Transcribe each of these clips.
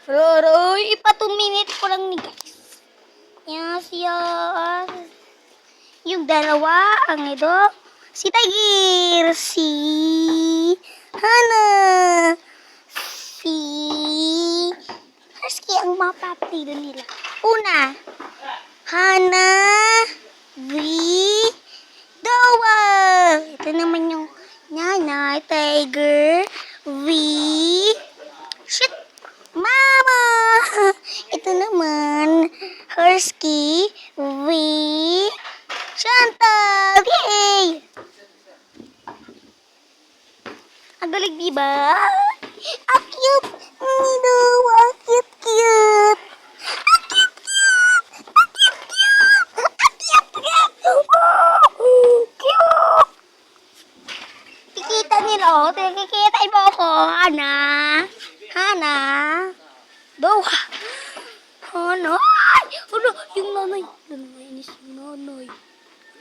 Pero, ipa 2 minutes ko lang ni guys. Yes, yes. Yung dalawa, ang ito, si Tiger, si Hana, si Husky ang mga papatilo nila. Una, Hana, Dowa. Ito naman yung nanay, Tiger, shit, Mama. Ito naman, Husky, Chantal. Yay! Ang galing, diba? Ang cute ni Dowa. Ang cute, cute. Ang cute, cute. Ang cute, cute. Ang cute, cute. Oh, cute. Kikita nila, oh. Kikita mo ako, Hana. Hana. Dowa. Hana. Ay! Ano? Yung nanay. Nainis yung nanay.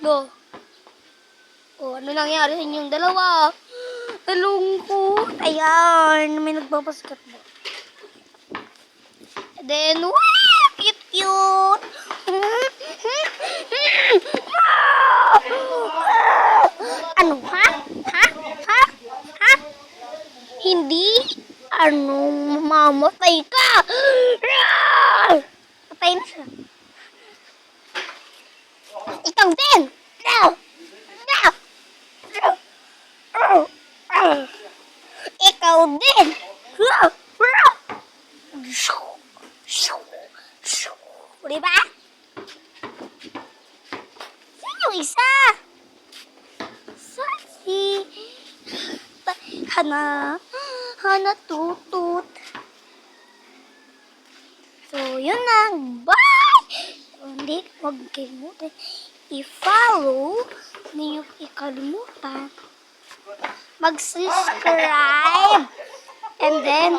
Lo. Oh, ano nangyari sa inyong dalawa? Nalungkot. Ayan, may nagbabasketball. Then, wow! Cute, cute. Ano, ha? Ha? Ha? Ha? Hindi? Ano, mamatay ka? Patay na siya. Ikaw din! No! No! Ikaw din! Diba? Saan yung isa? Saan si Hana? Hana tutut. So, yun lang. Bye! Hindi, huwag kalimutan. I-follow, hindi nyo ikalimutan. Mag-subscribe. And then,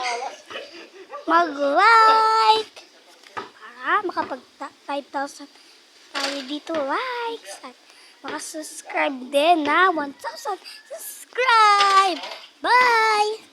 mag-like. Para makapag 5,000 tayo dito likes. At makasubscribe din na 1,000 subscribe. Bye!